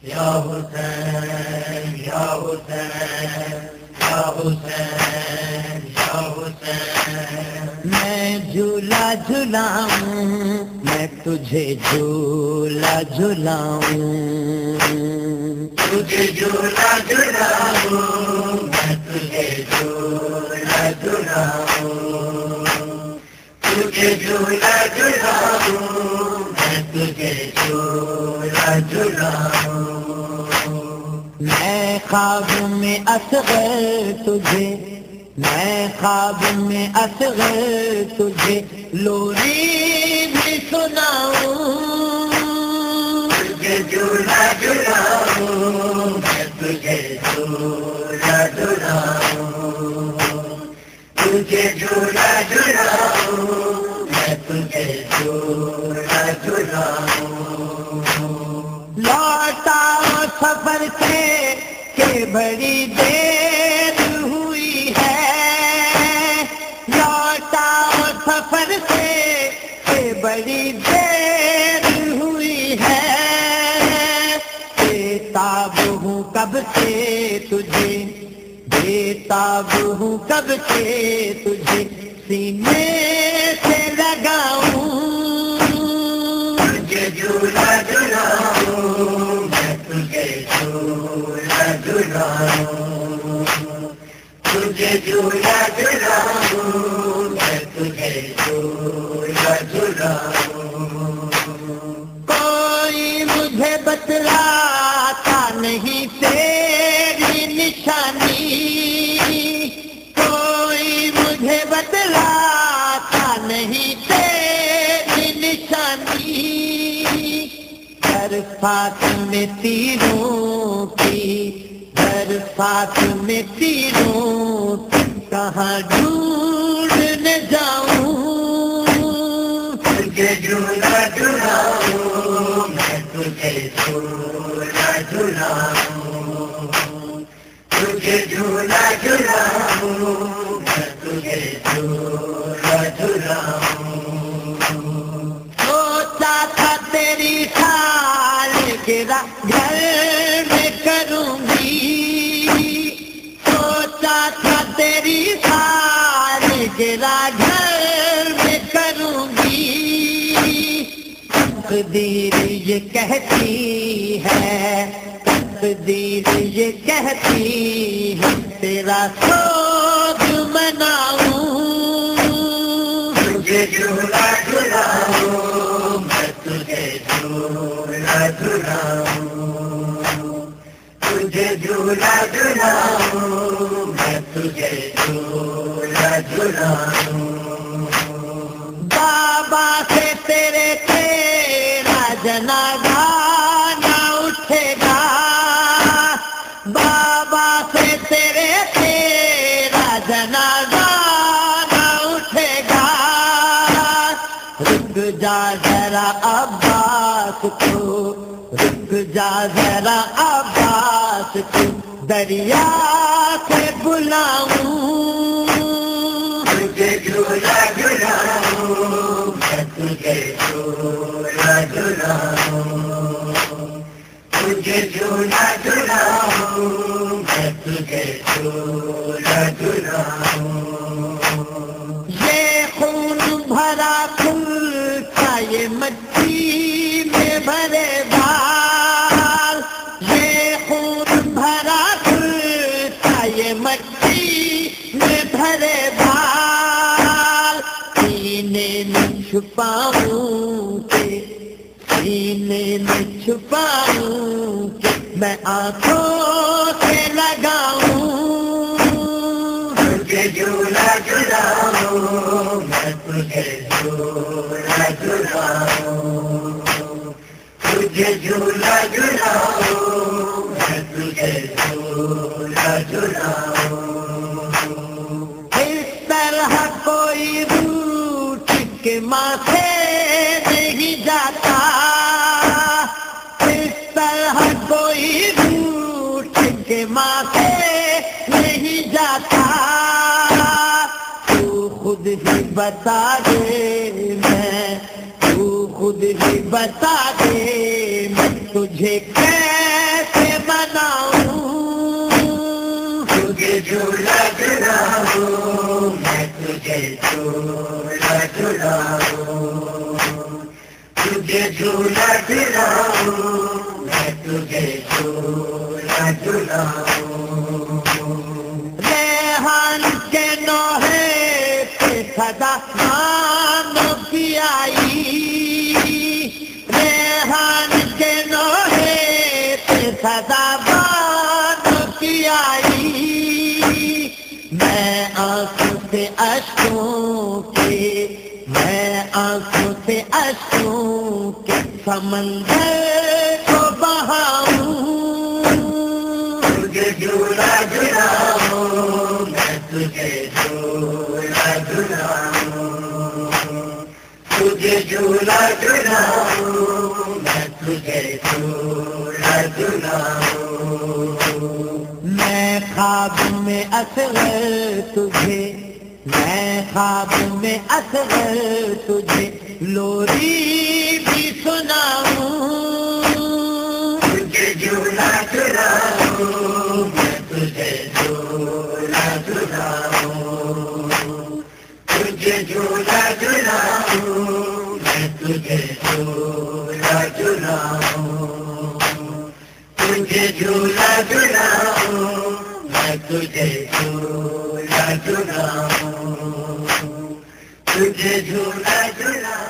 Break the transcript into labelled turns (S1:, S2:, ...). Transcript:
S1: یا حسین یا حسین یا حسین یا حسین، میں جھولا جھلاؤں، میں تجھے جھولا جھلاؤں، تجھے جھولا جھلاؤں، میں تجھے جھولا جھلاؤں، تجھے جھولا جھلاؤں، میں تجھے جھولا جھلاؤں، میں خواب میں اصغر تجھے، میں خواب میں اصغر تجھے لوری بھی سناؤں، تجھے جھولا جھلاؤں، میں تجھے جھولا جھلاؤں، تجھے جھولا جھلاؤں، میں تجھے جھولا جھلاؤں، لوٹا سفر سے کہ بڑی دیر ہوئی ہے، لوٹا سفر سے کہ بڑی دیر ہوئی ہے، بےتاب ہوں کب سے تجھے، بےتاب ہوں کب سے تجھے سینے سے لگاؤں، تجھے جھولا جھلاؤں، میں تجھے جھولا جھلاؤں، تجھے جھولا جھلاؤں، میں تجھے جھولا جھلاؤں، کوئی مجھے بتلاتا نہیں تیری نشانی، کوئی مجھے بتلاتا نہیں تیری نشانی، برسات میں تیروں کی، برسات میں تیروں کی کہاں ڈھونڈنے جاؤں، تجھے جھولا جھلاؤں، میں تجھے جھولا جھلاؤں، تجھے جھولا جھلاؤں، میں تجھے جھولا جھلاؤں، سوچا تھا تیری کھال گرا گھر میں کروں گی، سوچا تھا تیری کھال گرا گھر میں کروں گی، تقدیر یہ کہتی ہے، تقدیر یہ کہتی ہے تیرا سوگ مناؤں، تجھے جھولا جھلاؤں، میں تجھے جھولا جھلاؤں، تجھے جھولا جھلاؤں، میں تجھے جھولا جھلاؤں، بابا سے تیرے تیرا جنازہ نہ اٹھے گا، بابا سے تیرے تیرا جنازہ نہ اٹھے گا، رک جا ذرا عباس کو، رک جا ذرا عباس کو دریا سے بلاؤں، تجھے جھولا جھلاؤں، میں تجھے جھولا جھلاؤں، تجھے جھولا جھلاؤں، میں تجھے جھولا جھلاؤں، یہ خون بھرا پھول کا یہ مٹی میں بھرے بال، یہ خون بھرا پھول کا یہ مٹی میں بھرے بال، سینے میں چھپاؤں کہ، سینے میں چھپاؤں کہ میں آنکھوں سے لگاؤں، تجھے جھولا جھلاؤں، میں تجھے جھولا جھلاؤں، تجھے جھولا جھلاؤں، میں تجھے جھولا جھلاؤں، اس طرح کوئی روٹ کے ماتھے نہیں جاتا، اس طرح کوئی روٹ کے ماتھے نہیں جاتا، تو خود ہی بتا دے، میں تو خود ہی بتا دے، میں تجھے کیسے جھلاؤں تجھے جھولا جھلاؤں میں تجھے جھولا جھلاؤں ریحان کے نوحے پہ صدا مانو کی آئی ریحان کے نوحے پہ صدا مانو کی آئی میں آنکھوں سے اشکوں کے میں آنکھوں سے اشکوں کے سمندر کو بہاؤں تجھے جھولا جھلاؤں میں تجھے جھولا جھلاؤں تجھے جھولا جھلاؤں میں تجھے جھولا جھلاؤں میں خواب میں اصغر تجھے میں خواب میں اصغر تجھے لوری بھی سناؤں تجھے جھولا جھلاؤں میں تجھے جھولا جھلاؤں تجھے جھولا جھلاؤں میں تجھے جھولا جھلاؤں تجھے جھولا جھلاؤں میں تجھے جھولا جھلاؤں تجھے جھولا جھلاؤں